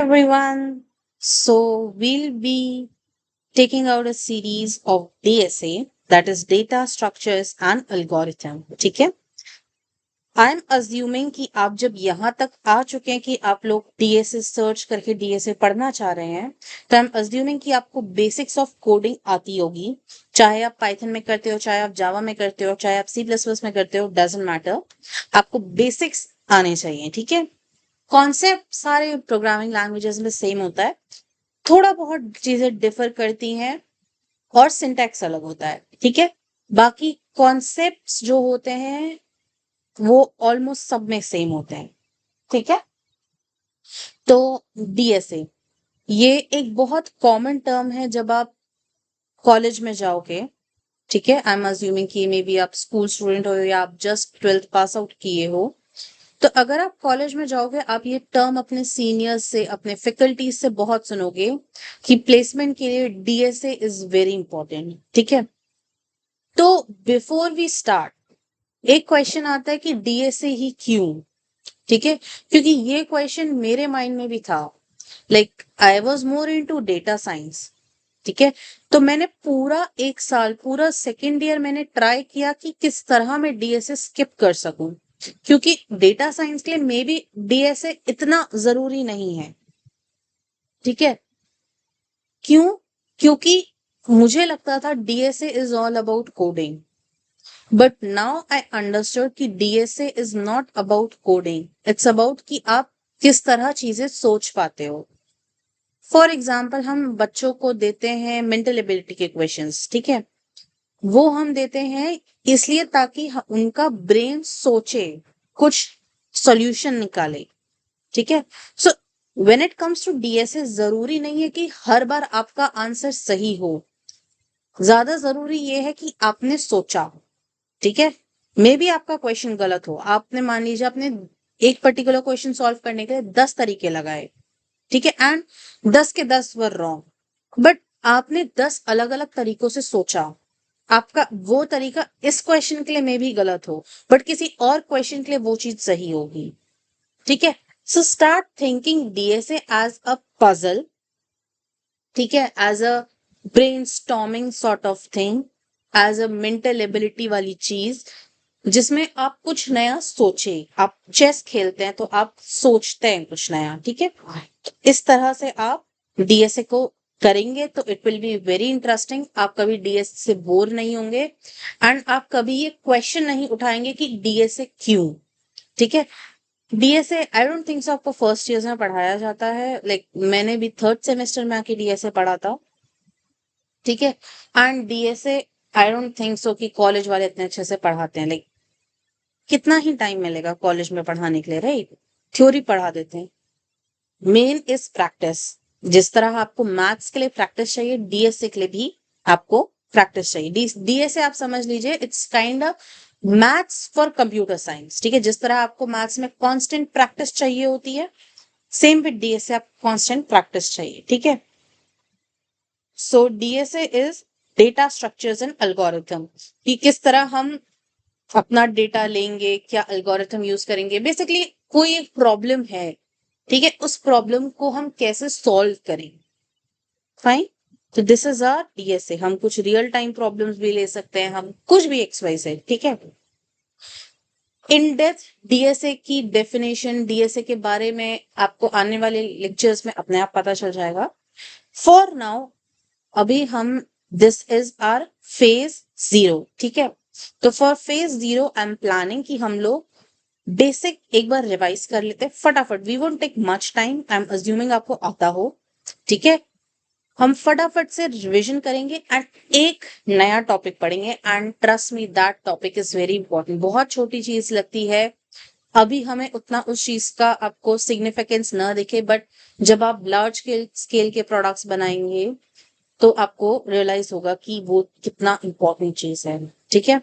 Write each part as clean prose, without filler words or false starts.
Everyone. So we'll be taking out a series of DSA, that is data structures and algorithm. ठीक है? आई am assuming कि आप जब यहाँ तक आ चुके हैं कि आप लोग डीएसए सर्च करके डीएसए पढ़ना चाह रहे हैं, तो आई एम अज्यूमिंग कि आपको बेसिक्स ऑफ कोडिंग आती होगी। चाहे आप पाइथन में करते हो, चाहे आप जावा में करते हो, चाहे आप सी प्लस प्लस में करते हो, डजेंट मैटर। आपको बेसिक्स आने चाहिए, ठीक है? कॉन्सेप्ट सारे प्रोग्रामिंग लैंग्वेजेस में सेम होता है, थोड़ा बहुत चीजें डिफर करती हैं और सिंटैक्स अलग होता है, ठीक है? बाकी कॉन्सेप्ट्स जो होते हैं वो ऑलमोस्ट सब में सेम होते हैं, ठीक है? तो डीएसए ये एक बहुत कॉमन टर्म है जब आप कॉलेज में जाओगे, ठीक है? आई एम अज्यूमिंग कि मे बी आप स्कूल स्टूडेंट हो या आप जस्ट 12th पास आउट किए हो। तो अगर आप कॉलेज में जाओगे, आप ये टर्म अपने सीनियर्स से, अपने फैकल्टीज से बहुत सुनोगे कि प्लेसमेंट के लिए डीएसए इज वेरी इंपॉर्टेंट, ठीक है? तो बिफोर वी स्टार्ट एक क्वेश्चन आता है कि डीएसए ही क्यों, ठीक है? क्योंकि ये क्वेश्चन मेरे माइंड में भी था। Like I was more into data science, ठीक है? तो मैंने पूरा एक साल, पूरा सेकेंड ईयर मैंने ट्राई किया कि किस तरह मैं डीएसए स्किप कर सकूं, क्योंकि डेटा साइंस के लिए मे बी डीएसए इतना जरूरी नहीं है, ठीक है? क्यों? क्योंकि मुझे लगता था DSA is all about coding, but now I understood कि DSA is not about coding, it's about कि आप किस तरह चीजें सोच पाते हो। फॉर एग्जाम्पल, हम बच्चों को देते हैं मेंटल एबिलिटी के क्वेश्चंस, ठीक है? वो हम देते हैं इसलिए ताकि उनका ब्रेन सोचे, कुछ सॉल्यूशन निकाले, ठीक है? So when it comes to DSA, जरूरी नहीं है कि हर बार आपका आंसर सही हो। ज्यादा जरूरी ये है कि आपने सोचा, ठीक है? मे बी आपका क्वेश्चन गलत हो, आपने मान लीजिए आपने एक पर्टिकुलर क्वेश्चन सॉल्व करने के लिए 10 तरीके लगाए, ठीक है? एंड 10 के 10 वर रॉन्ग, बट आपने 10 अलग अलग तरीकों से सोचा। आपका वो तरीका इस क्वेश्चन के लिए मे भी गलत हो, बट किसी और क्वेश्चन के लिए वो चीज सही होगी, ठीक है? So start thinking DSA as a puzzle, ठीक है? As a brainstorming sort of thing, as a mental ability वाली चीज, जिसमें आप कुछ नया सोचे। आप चेस खेलते हैं तो आप सोचते हैं कुछ नया, ठीक है? इस तरह से आप डीएसए को करेंगे तो it will be very interesting. आप कभी डीएसए से बोर नहीं होंगे एंड आप कभी ये क्वेश्चन नहीं उठाएंगे कि डीएसए क्यों, ठीक है? DSA I don't think so आपको फर्स्ट ईयर में पढ़ाया जाता है। लाइक मैंने भी थर्ड सेमेस्टर में आके डीएसए पढ़ा था, ठीक है? And DSA I don't think so कि कॉलेज वाले इतने अच्छे से पढ़ाते हैं। लाइक कितना ही टाइम मिलेगा कॉलेज में पढ़ाने के लिए, राइट? थ्योरी पढ़ा देते हैं। Main is practice. जिस तरह आपको मैथ्स के लिए प्रैक्टिस चाहिए, डीएसए के लिए भी आपको प्रैक्टिस चाहिए। डीएसए आप समझ लीजिए it's kind of maths for computer science, ठीक है? जिस तरह आपको मैथ्स में कांस्टेंट प्रैक्टिस चाहिए होती है, सेम विद डीएसए आपको कांस्टेंट प्रैक्टिस चाहिए, ठीक है? So DSA is data structures and algorithm, कि किस तरह हम अपना डेटा लेंगे, क्या एल्गोरिथम यूज करेंगे। बेसिकली कोई एक प्रॉब्लम है, ठीक है? उस प्रॉब्लम को हम कैसे सॉल्व करें। फाइन। तो दिस इज आर डीएसए। हम कुछ रियल टाइम प्रॉब्लम्स भी ले सकते हैं, हम कुछ भी एक्स वाई से, ठीक है? इन डेप्थ डीएसए की डेफिनेशन, डीएसए के बारे में आपको आने वाले लेक्चर्स में अपने आप पता चल जाएगा। फॉर नाउ अभी हम, दिस इज आर फेज 0, ठीक है? तो for phase 0 I am planning कि हम लोग बेसिक एक बार रिवाइज कर लेते हैं फटाफट। We won't take much time, I am assuming आपको आता हो, ठीक है? हम फटाफट से रिवीजन करेंगे एंड एक नया टॉपिक पढ़ेंगे। And trust me, that topic is very important. बहुत छोटी चीज लगती है अभी हमें, उतना उस चीज का आपको सिग्निफिकेंस ना दिखे, बट जब आप लार्ज स्केल के प्रोडक्ट्स बनाएंगे तो आपको रियलाइज होगा कि वो कितना इंपॉर्टेंट चीज है, ठीक है?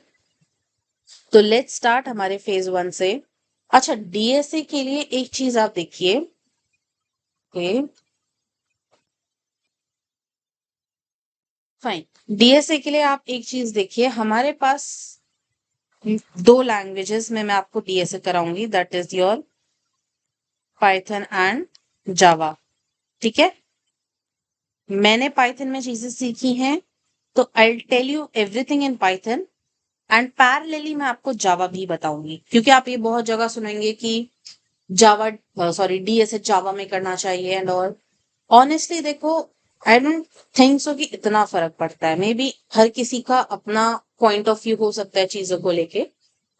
तो लेट्स स्टार्ट हमारे फेज 1 से। अच्छा, डीएसए के लिए एक चीज आप देखिए, ओके फाइन। डीएसए के लिए आप एक चीज देखिए, हमारे पास दो लैंग्वेजेस में मैं आपको डीएसए कराऊंगी, that is your Python and Java. ठीक है, मैंने पाइथन में चीजें सीखी हैं, तो I tell you everything in Python and parallelly मैं आपको जावा भी बताऊंगी, क्योंकि आप ये बहुत जगह सुनेंगे कि जावा, सॉरी, डीएसए जावा में करना चाहिए एंड ऑल। ऑनेस्टली देखो, आई डोंट थिंक सो कि इतना फर्क पड़ता है। मे बी हर किसी का अपना पॉइंट ऑफ व्यू हो सकता है चीजों को लेके,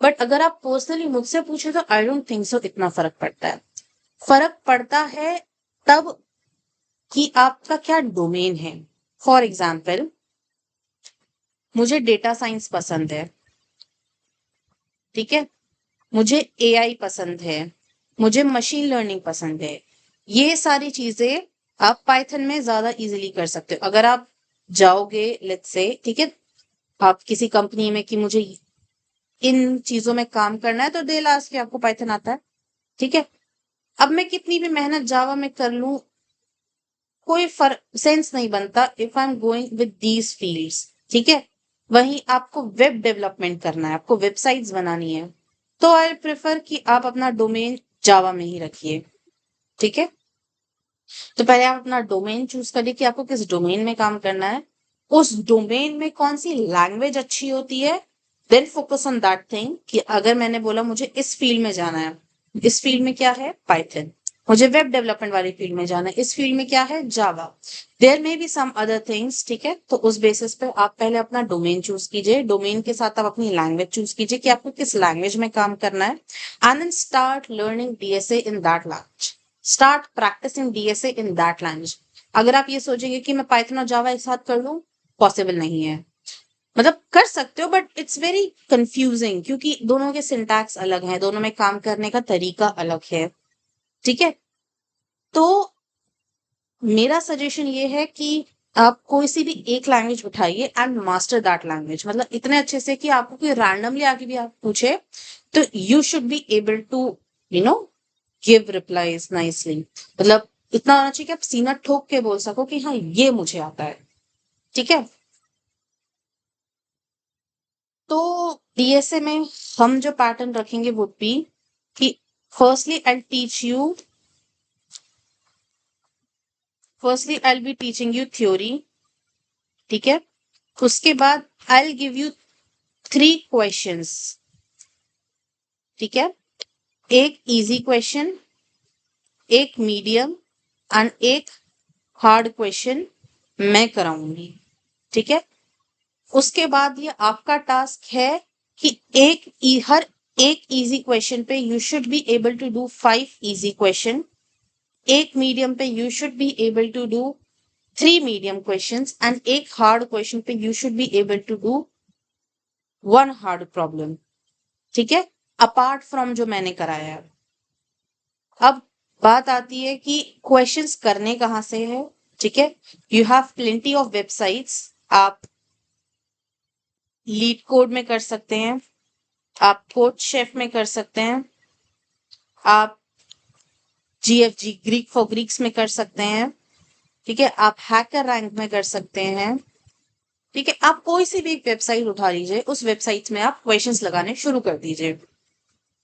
बट अगर आप पर्सनली मुझसे पूछे तो आई डोंट थिंक सो इतना फर्क पड़ता है। फर्क पड़ता है तब कि आपका क्या डोमेन है। फॉर एग्जाम्पल, मुझे डेटा साइंस पसंद है, ठीक है, मुझे एआई पसंद है, मुझे मशीन लर्निंग पसंद है। ये सारी चीजें आप पाइथन में ज्यादा इजीली कर सकते हो। अगर आप जाओगे, लेट्स से, ठीक है, आप किसी कंपनी में कि मुझे इन चीजों में काम करना है, तो दे लास्ट के आपको पाइथन आता है, ठीक है। अब मैं कितनी भी मेहनत जावा में कर लूं, कोई फर्क सेंस नहीं बनता if I am going with these fields, ठीक है। वहीं आपको वेब डेवलपमेंट करना है, आपको वेबसाइट्स बनानी है, तो आई प्रेफर कि आप अपना डोमेन जावा में ही रखिए, ठीक है। तो पहले आप अपना डोमेन चूज करिए कि आपको किस डोमेन में काम करना है, उस डोमेन में कौन सी लैंग्वेज अच्छी होती है, then focus on that thing. कि अगर मैंने बोला मुझे इस फील्ड में जाना है, इस फील्ड में क्या है, पाइथन। मुझे वेब डेवलपमेंट वाली फील्ड में जाना है, इस फील्ड में क्या है, Java. There may be some other things, ठीक है। तो उस बेसिस पे आप पहले अपना डोमेन चूज कीजिए, डोमेन के साथ आप अपनी लैंग्वेज चूज कीजिए कि आपको किस लैंग्वेज में काम करना है, and then start learning DSA in that language, start practising DSA in that language. अगर आप ये सोचेंगे कि मैं पाइथन और जावा एक साथ कर लूं, पॉसिबल नहीं है। मतलब कर सकते हो बट इट्स वेरी कंफ्यूजिंग, क्योंकि दोनों के सिंटैक्स अलग हैं, दोनों में काम करने का तरीका अलग है, ठीक है। तो मेरा सजेशन ये है कि आप कोई सी भी एक लैंग्वेज उठाइए एंड मास्टर दैट लैंग्वेज, मतलब इतने अच्छे से कि आपको कोई रैंडमली आके भी आप पूछे तो you should be able to, you know, give replies nicely. मतलब इतना होना चाहिए कि आप सीना ठोक के बोल सको कि हाँ ये मुझे आता है, ठीक है। तो डीएसए में हम जो पैटर्न रखेंगे वुड बी कि firstly I teach you, firstly I be teaching you theory, ठीक है। उसके बाद आई गिव यू 3 क्वेश्चंस, ठीक है। एक इजी क्वेश्चन, एक मीडियम एंड एक हार्ड क्वेश्चन मैं कराऊंगी, ठीक है। उसके बाद ये आपका टास्क है कि हर एक इजी क्वेश्चन पे you should be able to do 5 easy question, एक मीडियम पे you should be able to do 3 medium questions, and एक हार्ड क्वेश्चन पे you should be able to do 1 hard problem, ठीक है, अपार्ट फ्रॉम जो मैंने कराया है। अब बात आती है कि क्वेश्चंस करने कहाँ से है, ठीक है। You have plenty of websites, आप लीड कोड में कर सकते हैं, आप कोड शेफ में कर सकते हैं, आप जीएफजी ग्रीक फॉर ग्रीक्स में कर सकते हैं, ठीक है, आप हैकर रैंक में कर सकते हैं, ठीक है। आप कोई सी भी एक वेबसाइट उठा लीजिए, उस वेबसाइट में आप क्वेश्चंस लगाने शुरू कर दीजिए,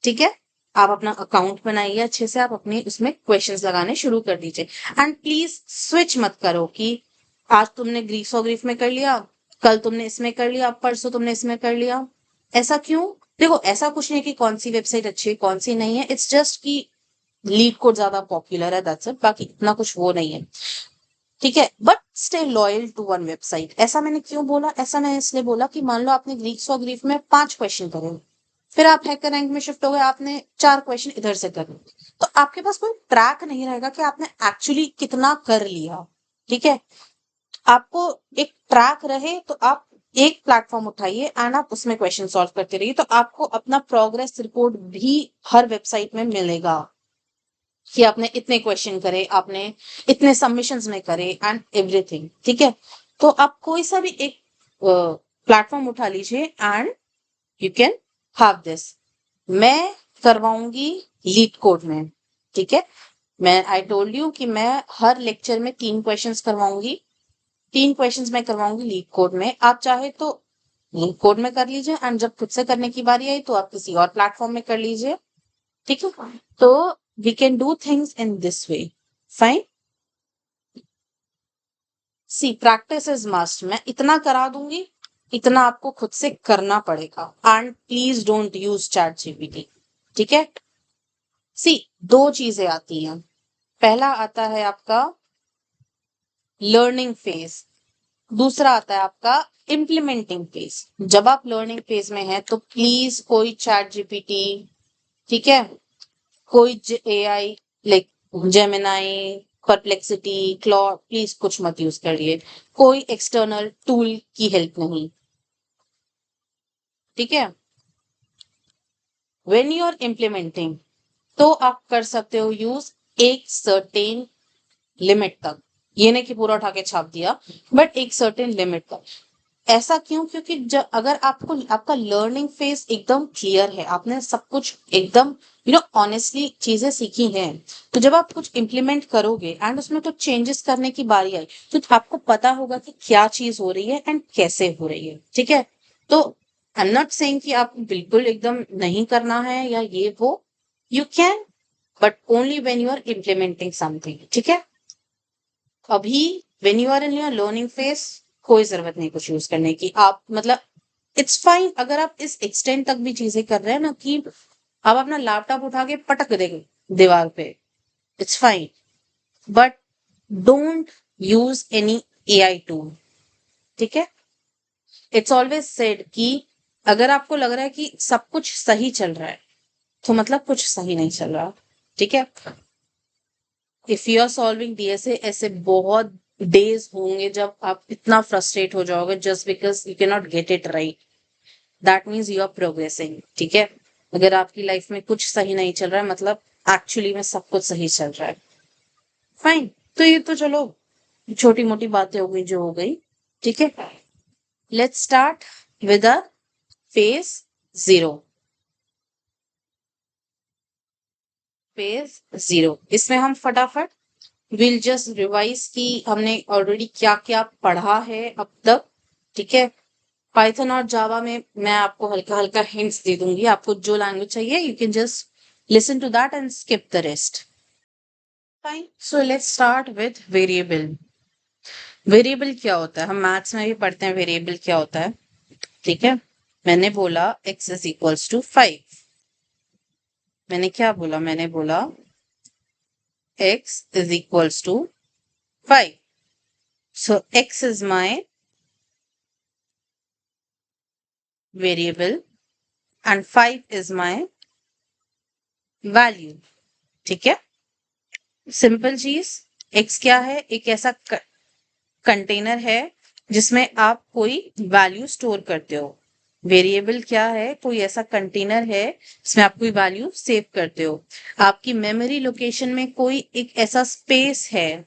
ठीक है। आप अपना अकाउंट बनाइए अच्छे से, आप अपने उसमें क्वेश्चंस लगाने शुरू कर दीजिए, एंड प्लीज स्विच मत करो कि आज तुमने ग्रीक और ग्रीफ में कर लिया, कल तुमने इसमें कर लिया, परसों तुमने इसमें कर लिया। ऐसा क्यों? देखो, ऐसा कुछ नहीं कि कौन सी वेबसाइट अच्छी है कौन सी नहीं है, इट्स जस्ट कि लीड कोड ज्यादा पॉपुलर है, दैट्स इट। बाकी इतना कुछ वो नहीं है, ठीक है। But stay loyal to one website. ऐसा मैंने क्यों बोला? ऐसा मैंने इसलिए बोला कि मान लो आपने ग्रीक और ग्रीफ में 5 क्वेश्चन करे, फिर आप हैकर रैंक में शिफ्ट हो गए, आपने 4 क्वेश्चन इधर से कर लिए, तो आपके पास कोई ट्रैक नहीं रहेगा कि आपने एक्चुअली कितना कर लिया, ठीक है। आपको एक ट्रैक रहे तो आप एक प्लेटफॉर्म उठाइए एंड आप उसमें क्वेश्चन सॉल्व करते रहिए, तो आपको अपना प्रोग्रेस रिपोर्ट भी हर वेबसाइट में मिलेगा कि आपने इतने क्वेश्चन करे, आपने इतने सबमिशंस में करे एंड एवरीथिंग, ठीक है। तो आप कोई सा भी एक प्लेटफॉर्म उठा लीजिए and you can have this. मैं करवाऊंगी लीड कोड में, ठीक है। मैं आई टोल्ड यू कि मैं हर लेक्चर में 3 क्वेश्चंस करवाऊंगी, 3 क्वेश्चंस मैं करवाऊंगी लीड कोड में। आप चाहे तो लीड कोड में कर लीजिए एंड जब खुद से करने की बारी आई तो आप किसी और प्लेटफॉर्म में कर लीजिए, ठीक है। तो we can do things in this way, fine. See practice is must, मैं इतना करा दूंगी, इतना आपको खुद से करना पड़ेगा। And please don't use chat GPT, ठीक है। सी दो चीजें आती हैं, पहला आता है आपका लर्निंग फेज, दूसरा आता है आपका इम्प्लीमेंटिंग फेज। जब आप लर्निंग फेज में है तो प्लीज कोई चैट जीपीटी, ठीक है, कोई AI like Gemini, perplexity, Claude, please कुछ मत यूज करिए, कोई एक्सटर्नल टूल की हेल्प नहीं, ठीक है। व्हेन यू आर इम्प्लीमेंटिंग तो आप कर सकते हो यूज एक सर्टेन लिमिट तक, ये नहीं कि पूरा उठा के छाप दिया, बट एक सर्टेन लिमिट तक। ऐसा क्यों? क्योंकि जब अगर आपको आपका लर्निंग फेज एकदम क्लियर है, आपने सब कुछ एकदम ऑनेस्टली चीजें सीखी हैं, तो जब आप कुछ इंप्लीमेंट करोगे एंड उसमें तो चेंजेस करने की बारी आई, तो आपको पता होगा कि क्या चीज हो रही है एंड कैसे हो रही है, ठीक है। तो आई एम नॉट सेइंग कि आप बिल्कुल एकदम नहीं करना है या ये वो, you can, but only when you are implementing something, ठीक है। अभी when you are in your learning phase कोई जरूरत नहीं कुछ यूज करने की, आप मतलब इट्स फाइन अगर आप इस एक्सटेंट तक भी चीजें कर रहे हैं ना कि आप अपना लैपटॉप उठा के पटक देंगे दीवार पे, it's fine, but don't use any AI tool, ठीक है। इट्स ऑलवेज सेड कि अगर आपको लग रहा है कि सब कुछ सही चल रहा है तो मतलब कुछ सही नहीं चल रहा, ठीक है। If you are solving DSA, ऐसे बहुत डेज होंगे जब आप इतना फ्रस्ट्रेट हो जाओगे just because you can not get it right, that means you are progressing, ठीक है। अगर आपकी लाइफ में कुछ सही नहीं चल रहा है मतलब एक्चुअली में सब कुछ सही चल रहा है, फाइन। तो ये तो चलो छोटी मोटी बातें हो गई जो हो गई, ठीक है। Let's start with a phase zero. Phase zero इसमें हम फटाफट विल जस्ट रिवाइज कि हमने ऑलरेडी क्या क्या पढ़ा है अब तक, ठीक है। पाइथन और जावा में मैं आपको हल्का हल्का हिंट्स दे दूंगी, आपको जो लैंग्वेज चाहिए you can just listen to that and skip the rest, fine. So let's start with variable. Variable क्या होता है, हम मैथ्स में भी पढ़ते हैं वेरिएबल क्या होता है, ठीक है। मैंने बोला x इज इक्वल्स टू 5, मैंने क्या बोला, मैंने बोला x is equals to 5. So x is my variable and 5 is my value, ठीक है। सिंपल चीज, x क्या है, एक ऐसा कंटेनर है जिसमें आप कोई वैल्यू स्टोर करते हो। वेरिएबल क्या है, कोई ऐसा कंटेनर है जिसमें आप कोई वैल्यू सेव करते हो। आपकी मेमोरी लोकेशन में कोई एक ऐसा स्पेस है,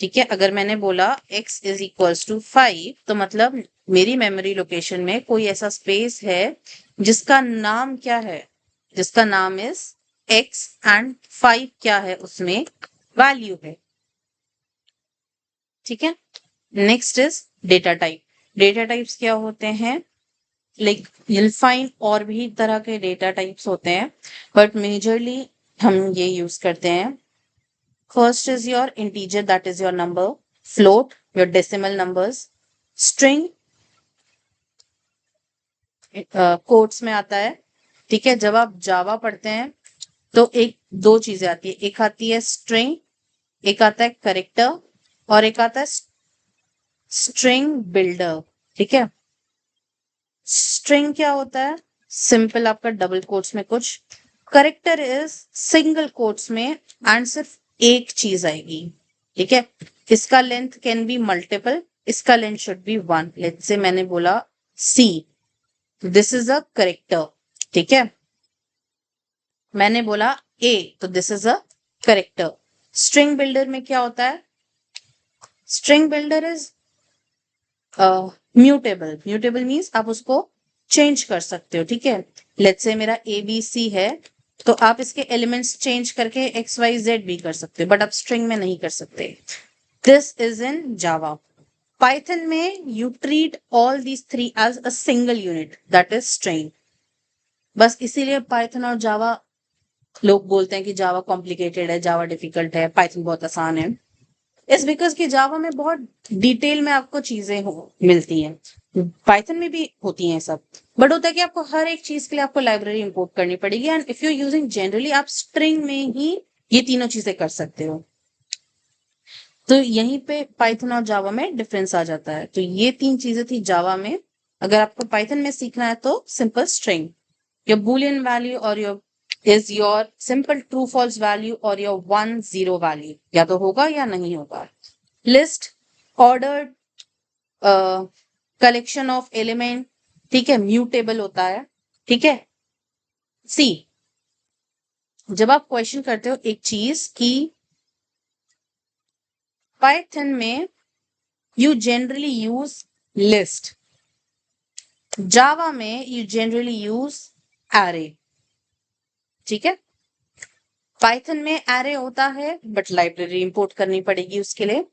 ठीक है। अगर मैंने बोला x इज इक्वल्स टू 5 तो मतलब मेरी मेमोरी लोकेशन में कोई ऐसा स्पेस है जिसका नाम क्या है, जिसका नाम इज x एंड 5 क्या है, उसमें वैल्यू है, ठीक है। Next is data type. Data types क्या होते हैं, लाइक you'll find और भी तरह के डेटा टाइप्स होते हैं बट मेजरली हम ये यूज करते हैं। First is your integer, that is your number. Float, your decimal numbers. String, quotes में आता है, ठीक है। जब आप जावा पढ़ते हैं तो एक दो चीजें आती है, एक आती है स्ट्रिंग, एक आता है करेक्टर और एक आता है स्ट्रिंग बिल्डर, ठीक है। स्ट्रिंग क्या होता है, सिंपल आपका डबल कोट्स में कुछ, करेक्टर इज सिंगल कोट्स में एंड सिर्फ एक चीज आएगी, ठीक है। इसका लेंथ कैन बी मल्टीपल, इसका length should be 1। Let's say मैंने बोला सी, दिस इज अ करेक्टर, ठीक है। मैंने बोला ए, तो this is a character. String builder में क्या होता है, string builder is mutable. Mutable means आप उसको चेंज कर सकते हो, ठीक है। लेट्स से मेरा ABC है तो आप इसके एलिमेंट्स चेंज करके XYZ भी कर सकते हो, बट आप स्ट्रिंग में नहीं कर सकते। This is in Java. Python में you treat all these three as a single unit, that is string. बस इसीलिए पाइथन और जावा, लोग बोलते हैं कि जावा कॉम्प्लिकेटेड है, जावा डिफिकल्ट है, पाइथन बहुत आसान है। इस बिकॉज कि जावा में बहुत डिटेल में आपको चीजें मिलती हैं, पाइथन में भी होती हैं सब, बट होता है कि आपको हर एक चीज के लिए आपको लाइब्रेरी इंपोर्ट करनी पड़ेगी, and if you using generally आप स्ट्रिंग में ही ये तीनों चीजें कर सकते हो। तो यहीं पे पाइथन और जावा में डिफरेंस आ जाता है। तो ये तीन चीजें थी जावा में। अगर आपको पाइथन में सीखना है तो simple string, your boolean value और your is your simple true false value और your 1 0 value, या तो होगा या नहीं होगा। List, ordered collection of element, ठीक है, म्यूटेबल होता है, ठीक है। सी, जब आप क्वेश्चन करते हो एक चीज की पाइथन में यू जनरली यूज लिस्ट, जावा में यू जनरली यूज एरे, ठीक है। पाइथन में एरे होता है बट लाइब्रेरी इंपोर्ट करनी पड़ेगी उसके लिए,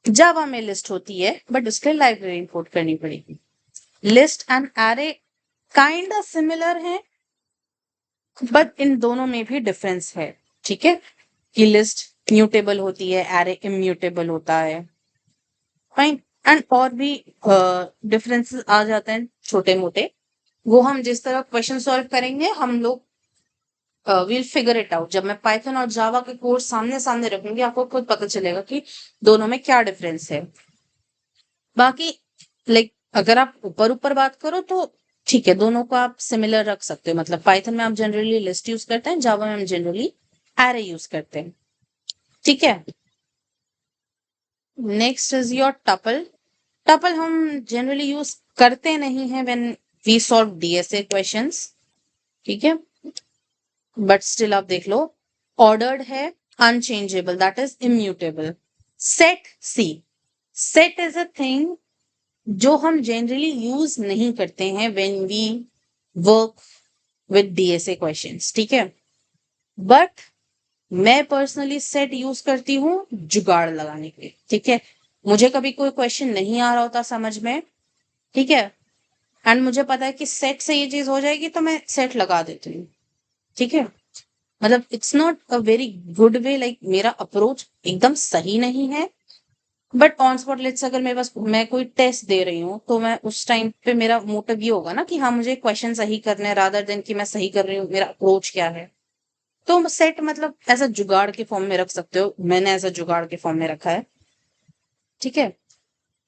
जावा में लिस्ट होती है बट उसके लिए लाइब्रेरी इंपोर्ट करनी पड़ेगी। List and array kind of similar है, बट इन दोनों में भी डिफरेंस है, ठीक है, कि लिस्ट म्यूटेबल होती है, एरे इम्यूटेबल होता है, फाइन। एंड और भी डिफरेंसेस आ जाते हैं छोटे मोटे, वो हम जिस तरह क्वेश्चन सॉल्व करेंगे हम लोग विल फिगर इट आउट। जब मैं पाइथन और जावा के कोर्स सामने सामने रखूंगी आपको खुद पता चलेगा कि दोनों में क्या डिफरेंस है। बाकी लाइक अगर आप ऊपर ऊपर बात करो तो ठीक है, दोनों को आप सिमिलर रख सकते हो। मतलब पाइथन में आप जनरली लिस्ट यूज करते हैं, जावा में हम जनरली एरे यूज करते हैं, ठीक है। Next is your tuple. Tuple हम जनरली यूज करते नहीं हैं when we solve DSA questions, ठीक है, बट स्टिल आप देख लो। ऑर्डर्ड है, unchangeable that is immutable. Set, see, set is a thing जो हम जनरली यूज नहीं करते हैं when we work with DSA questions, ठीक है, बट मैं पर्सनली सेट यूज करती हूँ जुगाड़ लगाने के लिए, ठीक है। मुझे कभी कोई क्वेश्चन नहीं आ रहा होता समझ में, ठीक है, एंड मुझे पता है कि सेट से ये चीज हो जाएगी तो मैं सेट लगा देती हूँ, ठीक है। मतलब it's not a very good way, like मेरा अप्रोच एकदम सही नहीं है, बट ऑन स्पॉट लेट्स अगर मेरे पास मैं कोई टेस्ट दे रही हूँ तो मैं उस टाइम पे मेरा मोटिव ये होगा ना कि हाँ मुझे क्वेश्चन सही करने हैं, रादर देन कि मैं सही कर रही हूँ, मेरा अप्रोच क्या है। तो सेट मतलब ऐसा जुगाड़ के फॉर्म में रख सकते हो, मैंने ऐसा जुगाड़ के फॉर्म में रखा है, ठीक है।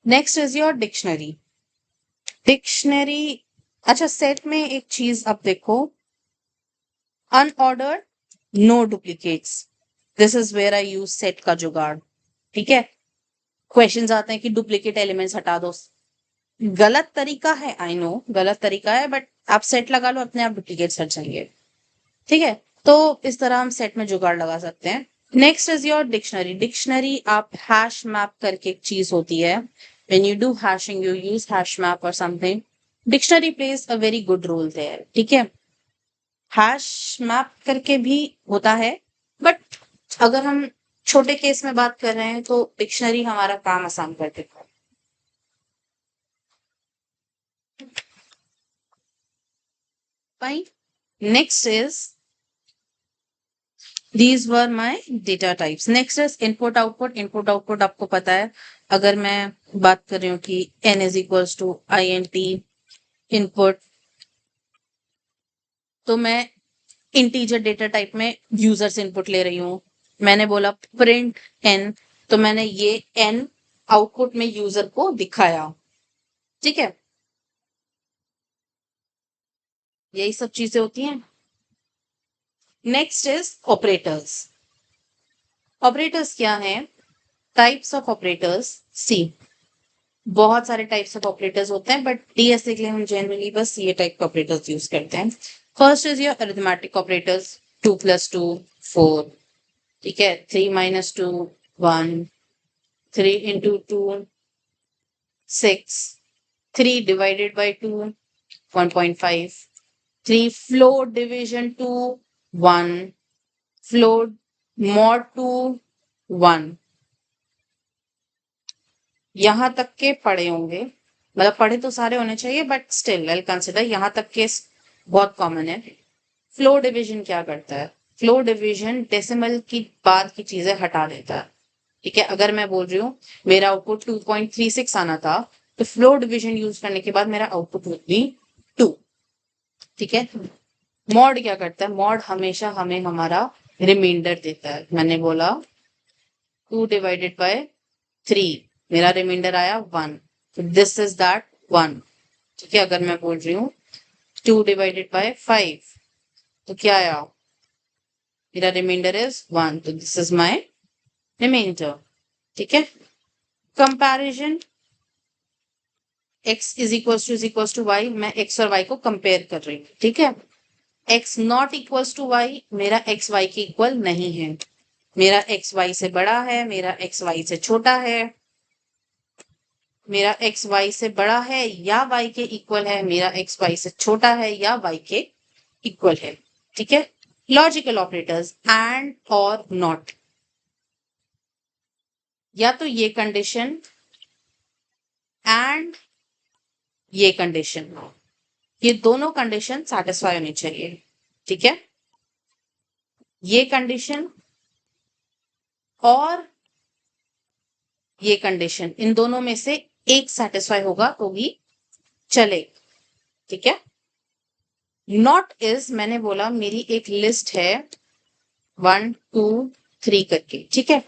Next is your dictionary. Dictionary, अच्छा सेट में एक चीज आप देखो, unordered, no duplicates, this is where I use set का जुगाड़, ठीक है। क्वेश्चंस आते हैं कि डुप्लीकेट एलिमेंट्स हटा दो, गलत तरीका है, आई नो गलत तरीका है, बट आप सेट लगा लो अपने आप डुप्लीकेट्स हट जाएंगे, ठीक है। तो इस तरह हम सेट में जुगाड़ लगा सकते हैं। Next is your dictionary. Dictionary आप हैश मैप करके एक चीज होती है, when you do hashing you use hash map और something, dictionary plays a very good role there, ठीक है। हैश मैप करके भी होता है, बट अगर हम छोटे केस में बात कर रहे हैं तो डिक्शनरी हमारा काम आसान कर देता है। Fine, next is these were my data types. Next is input output. Input output आपको पता है, अगर मैं बात कर रही हूँ कि n is equals to int input, तो मैं इंटीजर डेटा टाइप में यूजर से इनपुट ले रही हूँ। मैंने बोला प्रिंट n, तो मैंने ये n आउटपुट में यूजर को दिखाया, ठीक है। यही सब चीजें होती हैं। Next is operators. ऑपरेटर्स क्या है, टाइप्स ऑफ ऑपरेटर्स। सी, बहुत सारे टाइप्स ऑफ ऑपरेटर्स होते हैं, बट डीएसए के लिए हम जनरली बस ये टाइप के ऑपरेटर्स यूज करते हैं। First is your arithmetic operators, 2 + 2 4, ठीक है, 3 - 2 1, 3 × 2 6, 3 ÷ 2 1.5, 3 float division 2 1, float mod 2 1। यहां तक के पढ़े होंगे, मतलब पढ़े तो सारे होने चाहिए, बट स्टिल आई कंसिडर यहां तक के बहुत कॉमन है। फ्लो डिवीजन क्या करता है, फ्लो डिवीजन डेसिमल की बाद की चीजें हटा देता है, ठीक है, अगर मैं बोल रही हूँ मेरा आउटपुट 2.36 आना था, तो फ्लोर डिवीजन यूज करने के बाद मेरा आउटपुट वुड बी 2। ठीक है, मॉड क्या करता है? मॉड हमेशा हमें हमारा रिमाइंडर देता है। मैंने बोला 2 डिवाइडेड बाय 3, मेरा रिमाइंडर आया 1, तो दिस इज दैट 1। ठीक है, अगर मैं बोल रही हूँ 2 डिवाइडेड बाय 5, तो क्या आया? मेरा रिमाइंडर इज 1, तो दिस इज माय रिमाइंडर। ठीक है, comparison x is to y, मैं x और y को कंपेयर कर रही हूँ। ठीक है, x not equals to y, मेरा x y के इक्वल नहीं है। मेरा x y से बड़ा है, मेरा x y से छोटा है, मेरा x y से बड़ा है या y के इक्वल है, मेरा x y से छोटा है या y के इक्वल है। ठीक है, लॉजिकल ऑपरेटर्स एंड और नॉट, या तो ये कंडीशन एंड ये कंडीशन, ये दोनों कंडीशन सैटिस्फाई होनी चाहिए। ठीक है, ये कंडीशन और ये कंडीशन, इन दोनों में से एक सेटिस्फाई होगा तो भी चले। ठीक है, नॉट इज, मैंने बोला मेरी एक लिस्ट है 1 2 3 करके। ठीक है,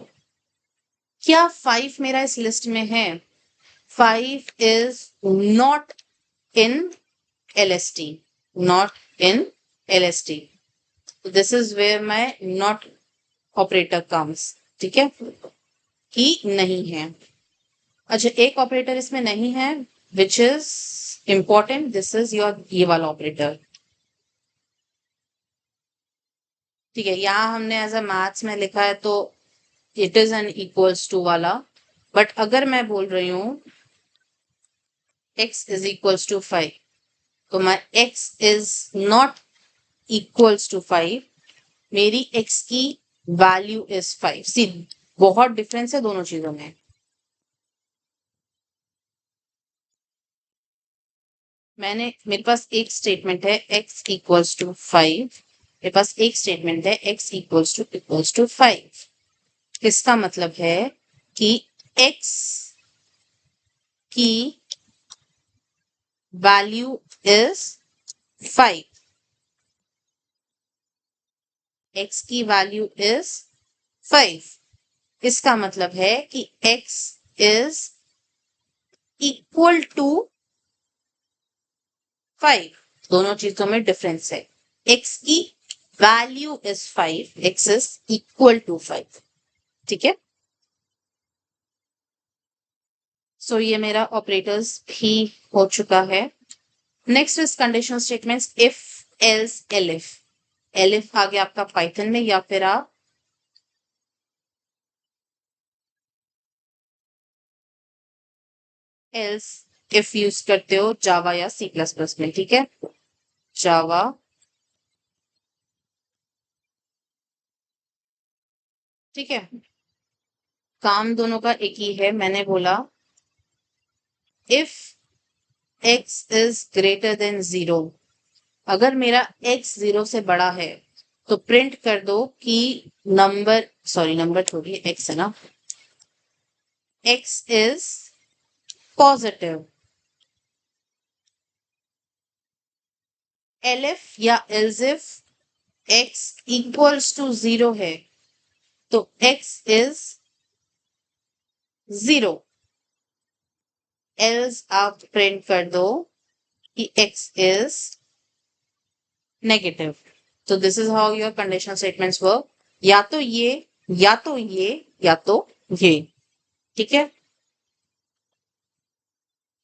क्या 5 मेरा इस लिस्ट में है? 5 is not in LST, not in LST, this is where my not operator comes. ठीक है, कि नहीं है। अच्छा, एक ऑपरेटर इसमें नहीं है which is important, this is your ये वाला ऑपरेटर। ठीक है, यहाँ हमने एज अ मैथ्स में लिखा है तो it is an equals to वाला, बट अगर मैं बोल रही हूँ x इज इक्वल्स टू 5, तो मैं x is not equals to 5, मेरी x की वैल्यू इज 5। सी, बहुत डिफरेंस है दोनों चीजों में। मेरे पास एक स्टेटमेंट है x इक्वल्स टू 5, मेरे पास एक स्टेटमेंट है x इक्वल्स टू 5। इसका मतलब है कि x की वैल्यू इज 5, x की वैल्यू इज 5। इसका मतलब है कि x इज इक्वल टू 5, दोनों चीजों में डिफरेंस है। x की value is 5, x is equal to 5। ठीक है, सो ये मेरा ऑपरेटर्स भी हो चुका है। Next is conditional statements, if else elif. Elif आ गया आपका पाइथन में, या फिर आप एल्स इफ यूज करते हो जावा या C++ में। ठीक है, जावा ठीक है, काम दोनों का एक ही है। मैंने बोला if x is greater than 0, अगर मेरा x 0 से बड़ा है तो प्रिंट कर दो कि नंबर छोड़िए, x है ना, x इज पॉजिटिव। elif या elseif x इक्वल्स टू 0 है तो x इज 0, एल्स आप प्रिंट कर दो कि x इज नेगेटिव। तो this is how your conditional statements work, या तो ये या तो ये या तो ये। ठीक है,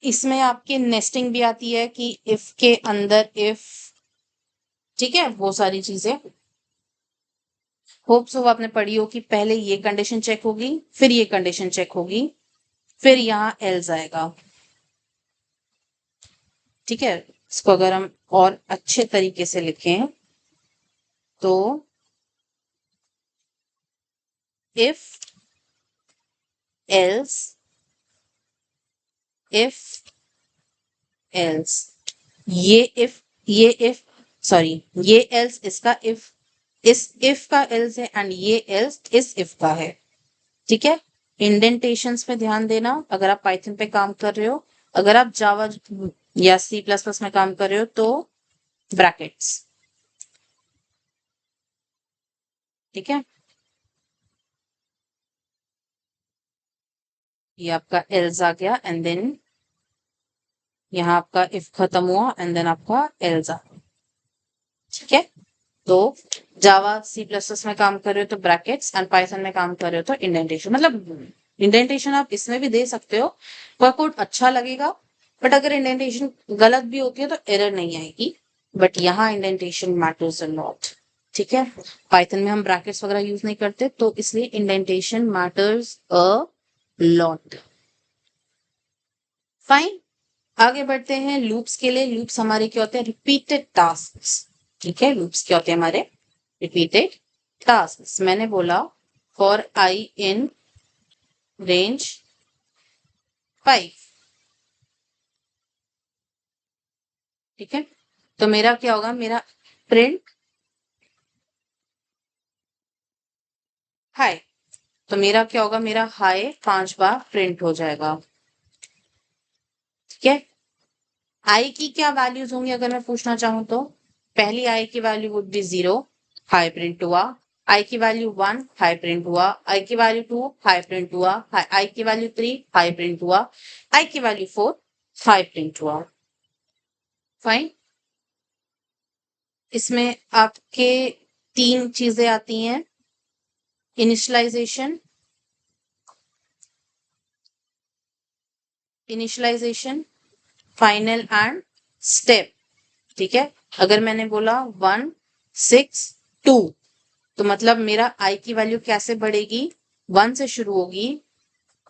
इसमें आपकी नेस्टिंग भी आती है कि इफ के अंदर इफ। ठीक है, वो सारी चीजें होप सो आपने पढ़ी हो कि पहले ये कंडीशन चेक होगी, फिर ये कंडीशन चेक होगी, फिर यहां एल्स आएगा। ठीक है, इसको अगर हम और अच्छे तरीके से लिखें तो इफ एल्स इफ एल्स, ये इफ सॉरी, ये एल्स इसका इफ, इस इफ का एल्स है, एंड ये एल्स इस इफ का है। ठीक है, इंडेंटेशंस पे ध्यान देना अगर आप पाइथन पे काम कर रहे हो। अगर आप जावा या सी प्लस प्लस में काम कर रहे हो तो ब्रैकेट्स। ठीक है, ये आपका एल्स आ गया एंड देन यहाँ आपका इफ खत्म हुआ एंड देन आपका एल्स आ। ठीक है, तो जावा सी प्लस प्लस में काम कर रहे हो तो ब्रैकेट्स एंड पाइथन में काम कर रहे हो तो इंडेंटेशन। मतलब इंडेंटेशन आप इसमें भी दे सकते हो, वह कोड अच्छा लगेगा, बट अगर इंडेंटेशन गलत भी होती है तो एरर नहीं आएगी। बट यहाँ इंडेंटेशन मैटर्स अ लॉट। ठीक है, पाइथन में हम ब्रैकेट्स वगैरह यूज नहीं करते तो इसलिए indentation matters a lot. Fine, आगे बढ़ते हैं लूप्स के लिए। लूप्स हमारे क्या होते हैं? Repeated tasks. ठीक है, लूप्स क्या होते हैं हमारे? Repeated tasks. मैंने बोला फॉर आई इन रेंज 5। ठीक है, तो मेरा क्या होगा? मेरा प्रिंट हाई। तो मेरा क्या होगा? मेरा हाई 5 बार प्रिंट हो जाएगा। ठीक है, आई की क्या वैल्यूज होंगी अगर मैं पूछना चाहूं तो? पहली आई की value would be 0, high print हुआ। आई की वैल्यू 1, हाई प्रिंट हुआ। आई की वैल्यू 2, हाई प्रिंट हुआ। आई की वैल्यू 3, हाई प्रिंट हुआ। आई की वैल्यू 4, हाई प्रिंट हुआ। फाइन, इसमें आपके 3 चीजें आती हैं, इनिशियलाइजेशन, फाइनल एंड स्टेप। ठीक है, अगर मैंने बोला 1 6 2 तो मतलब मेरा आई की वैल्यू कैसे बढ़ेगी? 1 से शुरू होगी,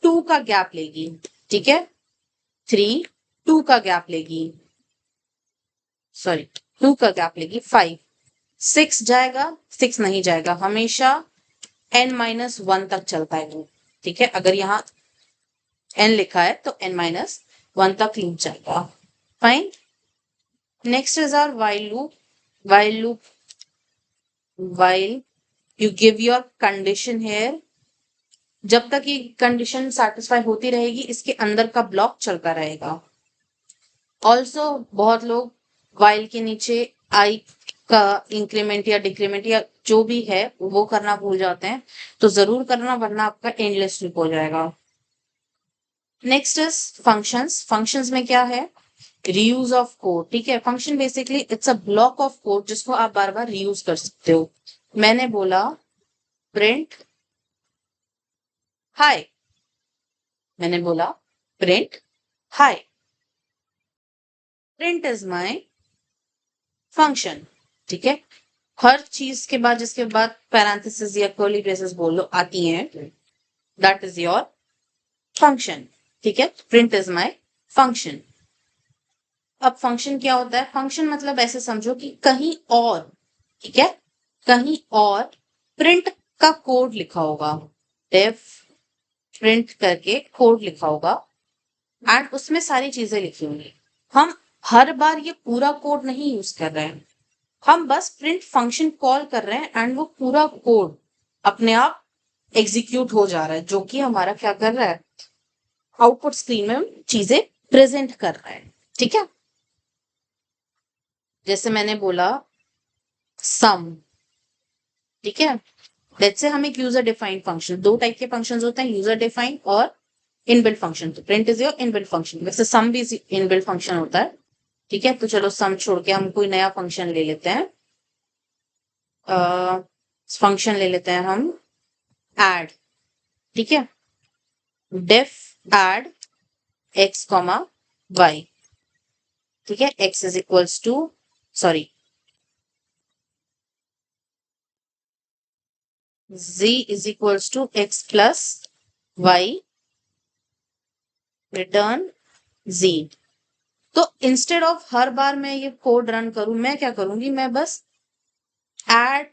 2 का गैप लेगी। ठीक है, 3 2 का गैप लेगी, सॉरी 2 का गैप लेगी। 5 6 जाएगा, 6 नहीं जाएगा, हमेशा n-1 तक चलता है वो। ठीक है, अगर यहाँ n लिखा है तो n-1 तक लूप जाएगा। Fine, next is our while loop। while loop, while you give your condition here, जब तक ये कंडीशन सेटिस्फाई होती रहेगी इसके अंदर का ब्लॉक चलता रहेगा। ऑल्सो बहुत लोग while के नीचे आई का इंक्रीमेंट या डिक्रीमेंट या जो भी है वो करना भूल जाते हैं, तो जरूर करना वरना आपका एंडलेस लूप हो जाएगा। Next is functions. फंक्शंस में क्या है? Reuse of code. ठीक है, function basically it's a block of code जिसको आप बार बार रीयूज कर सकते हो। मैंने बोला प्रिंट हाई, मैंने बोला print high, print is my function. ठीक है, हर चीज के बाद जिसके बाद पैरेंथेसिस या कर्ली ब्रेसेस बोल लो आती हैं, दैट इज योर फंक्शन। ठीक है, प्रिंट इज माय फंक्शन। अब फंक्शन क्या होता है? फंक्शन मतलब ऐसे समझो कि कहीं और, ठीक है, कहीं और प्रिंट का कोड लिखा होगा, डेफ प्रिंट करके कोड लिखा होगा एंड उसमें सारी चीजें लिखी होंगी। हम हर बार ये पूरा कोड नहीं यूज कर रहे हैं, हम बस प्रिंट फंक्शन कॉल कर रहे हैं एंड वो पूरा कोड अपने आप एग्जीक्यूट हो जा रहा है, जो कि हमारा क्या कर रहा है? आउटपुट स्क्रीन में चीजें प्रेजेंट कर रहा है। ठीक है, जैसे मैंने बोला सम। ठीक है, लेट्स से हम एक यूजर डिफाइंड फंक्शन, 2 टाइप के फंक्शंस होते हैं, यूजर डिफाइंड और इनबिल्ट फंक्शन। तो print is your inbuilt function, वैसे सम भी इनबिल्ट फंक्शन होता है। ठीक है, तो चलो सम छोड़ के हम कोई नया फंक्शन ले लेते हैं। फंक्शन ले लेते हैं हम एड। ठीक है, def add x comma y. ठीक है, x is equals to, sorry, z is equals to x plus y, return z। तो इंस्टेड ऑफ हर बार मैं ये कोड रन करूं, मैं क्या करूंगी? मैं बस एड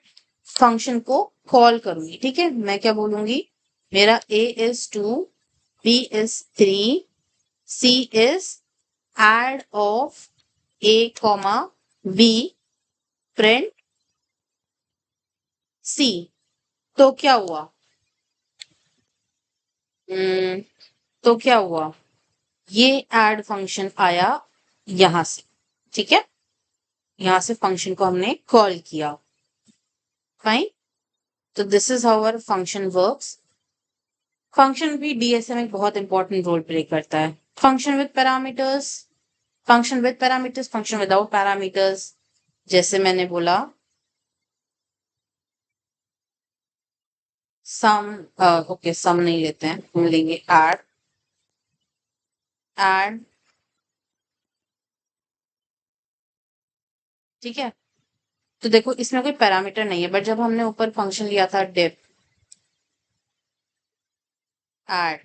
फंक्शन को कॉल करूंगी। ठीक है, मैं क्या बोलूंगी? मेरा a is 2, b is 3, c is add of a comma b, print c। तो क्या हुआ? हम्म, तो क्या हुआ, ये ऐड फंक्शन आया यहां से, ठीक है, यहां से फंक्शन को हमने कॉल किया, फाइन। तो this is how our function works. Function भी डीएसए में बहुत इंपॉर्टेंट रोल प्ले करता है। Function with parameters, function with parameters, function without parameters. जैसे मैंने बोला सम, ओके सम नहीं लेते हैं, हम लेंगे ऐड, ऐड, ठीक है। तो देखो इसमें कोई पैरामीटर नहीं है, बट जब हमने ऊपर फंक्शन लिया था डिफ ऐड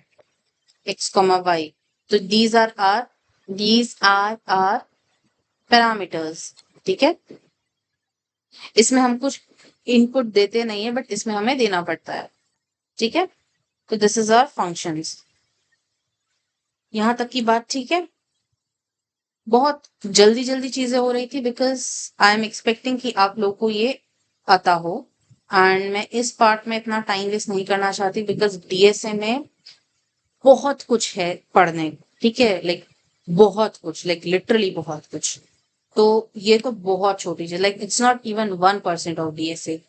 एक्स कॉमा वाई, तो दीज आर पैरामीटर्स, ठीक है। इसमें हम कुछ इनपुट देते नहीं है, बट इसमें हमें देना पड़ता है, ठीक है। तो दिस इज आवर फंक्शंस। यहां तक की बात ठीक है। बहुत जल्दी जल्दी चीजें हो रही थी बिकॉज आई एम एक्सपेक्टिंग कि आप लोग को ये आता हो, एंड मैं इस पार्ट में इतना टाइम वेस्ट नहीं करना चाहती बिकॉज डीएसए में बहुत कुछ है पढ़ने को, ठीक है, लाइक बहुत कुछ, लाइक लिटरली बहुत कुछ। तो ये तो बहुत छोटी चीज, like it's not even 1% of DSA,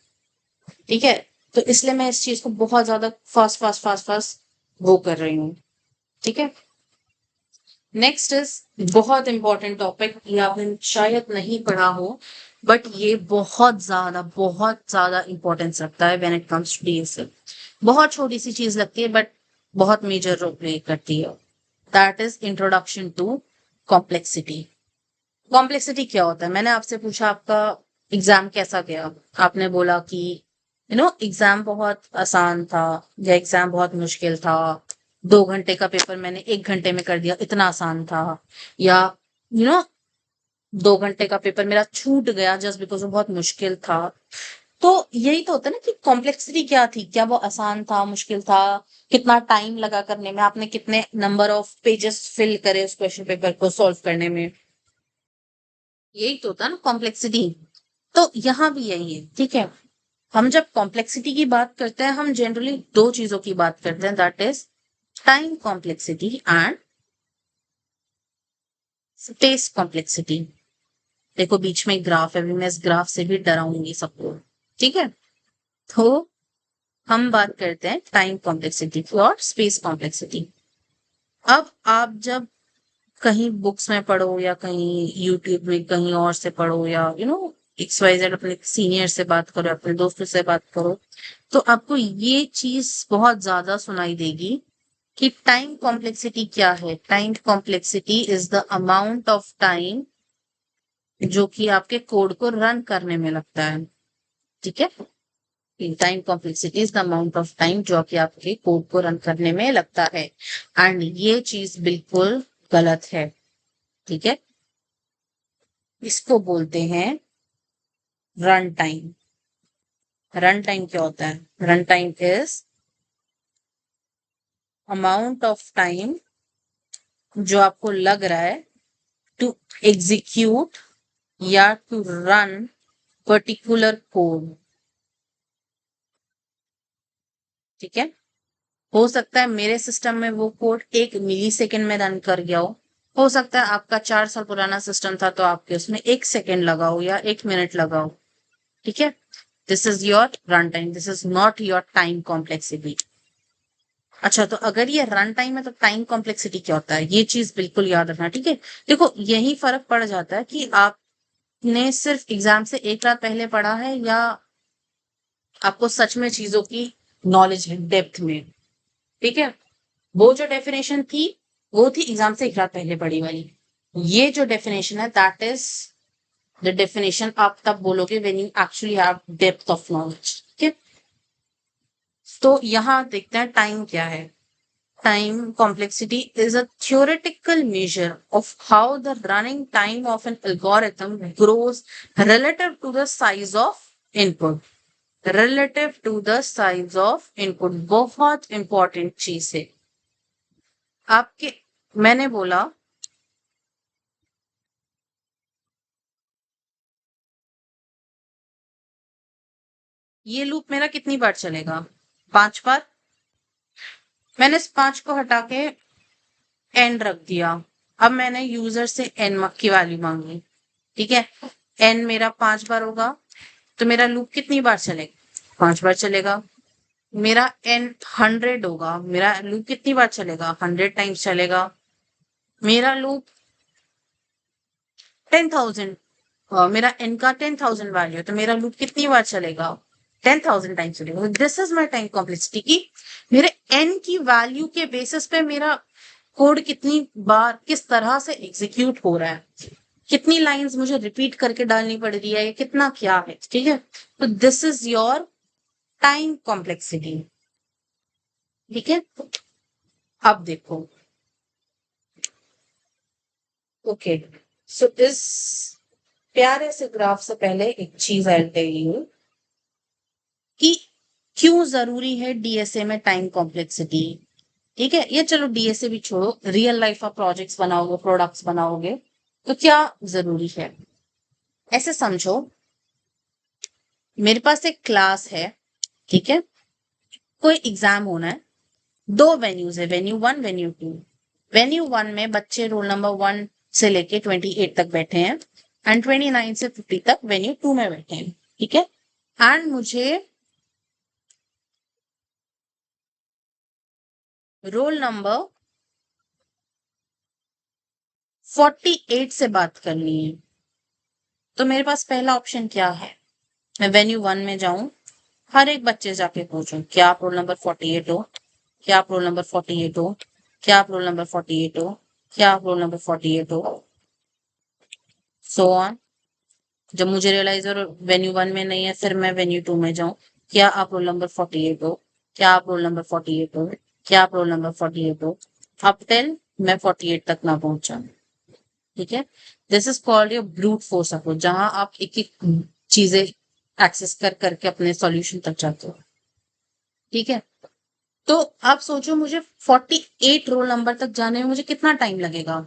ठीक है। तो इसलिए मैं इस चीज को बहुत ज्यादा फास्ट फास्ट फास्ट फास्ट वो कर रही हूँ, ठीक है। नेक्स्ट इज बहुत इंपॉर्टेंट टॉपिक, ये आपने शायद नहीं पढ़ा हो, बट ये बहुत ज्यादा इंपॉर्टेंस रखता है when it comes to DSA. बहुत छोटी सी चीज लगती है बट बहुत मेजर रोल प्ले करती है। That is introduction to complexity. Complexity क्या होता है, मैंने आपसे पूछा आपका एग्जाम कैसा गया, आपने बोला कि एग्जाम बहुत आसान था या एग्जाम बहुत मुश्किल था, 2 घंटे का पेपर मैंने 1 घंटे में कर दिया, इतना आसान था, या यू नो 2 घंटे का पेपर मेरा छूट गया जस्ट बिकॉज वो बहुत मुश्किल था। तो यही तो होता है ना कि कॉम्प्लेक्सिटी क्या थी, क्या वो आसान था, मुश्किल था, कितना टाइम लगा करने में, आपने कितने नंबर ऑफ पेजेस फिल करे उस क्वेश्चन पेपर को सॉल्व करने में, यही तो होता है ना कॉम्प्लेक्सिटी। तो यहाँ भी यही है, ठीक है। हम जब कॉम्प्लेक्सिटी की बात करते हैं हम जनरली दो चीजों की बात करते हैं, that is time complexity and space complexity. देखो बीच में ग्राफ है, अभी मैं इस ग्राफ से भी डराऊंगी सबको, ठीक है। तो हम बात करते हैं टाइम कॉम्प्लेक्सिटी की और स्पेस कॉम्प्लेक्सिटी। अब आप जब कहीं बुक्स में पढ़ो या कहीं यूट्यूब में कहीं और से पढ़ो या XYZ अपने सीनियर से बात करो, अपने दोस्तों से बात करो, तो आपको ये चीज बहुत ज्यादा सुनाई देगी कि टाइम कॉम्प्लेक्सिटी क्या है। Time complexity is the amount of time जो कि आपके कोड को रन करने में लगता है, ठीक है। Time complexity is the amount of time जो कि आपके कोड को रन करने में लगता है, एंड ये चीज बिल्कुल गलत है, ठीक है। इसको बोलते हैं रन टाइम। रन टाइम क्या होता है, run time is amount of time जो आपको लग रहा है टू एग्जीक्यूट या टू रन पर्टिकुलर कोड, ठीक है। हो सकता है मेरे सिस्टम में वो कोड 1 मिली सेकेंड में रन कर गया हो सकता है आपका 4 साल पुराना सिस्टम था तो आपके उसमें 1 सेकेंड लगा हो या 1 मिनट लगा हो, ठीक है। This is your run time, this is not your time complexity. अच्छा, तो अगर ये रन टाइम है तो टाइम कॉम्प्लेक्सिटी क्या होता है, ये चीज बिल्कुल याद रखना, ठीक है। देखो यही फर्क पड़ जाता है कि आपने सिर्फ एग्जाम से एक रात पहले पढ़ा है या आपको सच में चीजों की नॉलेज है डेप्थ में, ठीक है। वो जो डेफिनेशन थी वो थी एग्जाम से एक रात पहले पढ़ी वाली। ये जो डेफिनेशन है दैट इज द डेफिनेशन आप तब बोलोगे when you actually have depth of knowledge, ठीक है। तो यहाँ देखते हैं टाइम क्या है। Time complexity is a theoretical measure of how the running time of an algorithm grows relative to the size of input. Relative to the size of input बहुत important चीज है आपके। मैंने बोला ये लूप मेरा कितनी बार चलेगा, 5 बार। मैंने इस 5 को हटा के एन रख दिया। अब मैंने यूजर से एन की वैल्यू मांगी। ठीक है, एन मेरा 5 बार होगा, तो मेरा लूप कितनी बार चलेगा? 5 बार चलेगा। मेरा एन 100 होगा, मेरा लूप कितनी बार चलेगा? 100 टाइम्स चलेगा। मेरा लूप 10,000, मेरा एन का 10,000 वैल्यू है, तो मेरा लूप कितनी बार चलेगा? 10,000 टाइम्स चलेगा। This is my time complexity की मेरे एन की वैल्यू के बेसिस पे मेरा कोड कितनी बार किस तरह से एग्जीक्यूट हो रहा है, कितनी लाइंस मुझे रिपीट करके डालनी पड़ रही है, या कितना क्या है। ठीक है, तो this is your time complexity. ठीक है, अब देखो। ओके, सो इस प्यारे से ग्राफ से पहले एक चीज आई टेल यू कि क्यों जरूरी है डीएसए में टाइम कॉम्प्लेक्सिटी। ठीक है, ये चलो डीएसए भी छोड़ो, रियल लाइफ ऑफ प्रोजेक्ट्स बनाओगे, प्रोडक्ट्स बनाओगे, तो क्या जरूरी है? ऐसे समझो, मेरे पास एक क्लास है। ठीक है, कोई एग्जाम होना है, 2 वेन्यूज है, वेन्यू 1, वेन्यू 2। वेन्यू 1 में बच्चे रोल नंबर 1 से लेके 28 तक बैठे हैं, एंड 29 से 50 तक वेन्यू 2 में बैठे हैं। ठीक है, एंड मुझे रोल नंबर 48 से बात करनी है। तो मेरे पास पहला ऑप्शन क्या है? मैं वेन्यू 1 में जाऊं, हर एक बच्चे जाके पूछूं, क्या आप रोल नंबर 48 हो? क्या आप रोल नंबर 48 हो? क्या आप रोल नंबर 48 हो? क्या आप रोल नंबर 48 हो? So on. जब मुझे रियलाइज हो वेन्यू 1 में नहीं है, फिर मैं वेन्यू 2 में जाऊं, क्या आप रोल नंबर 48 हो? क्या आप रोल नंबर 48 हो? क्या आप रोल नंबर 48 हो? अब टिल मैं 48 तक ना पहुंचा। ठीक है, this is called your brute force approach, जहां आप एक एक चीजें एक्सेस कर करके अपने सॉल्यूशन तक जाते हो। ठीक है, तो आप सोचो मुझे 48 रोल नंबर तक जाने में मुझे कितना टाइम लगेगा?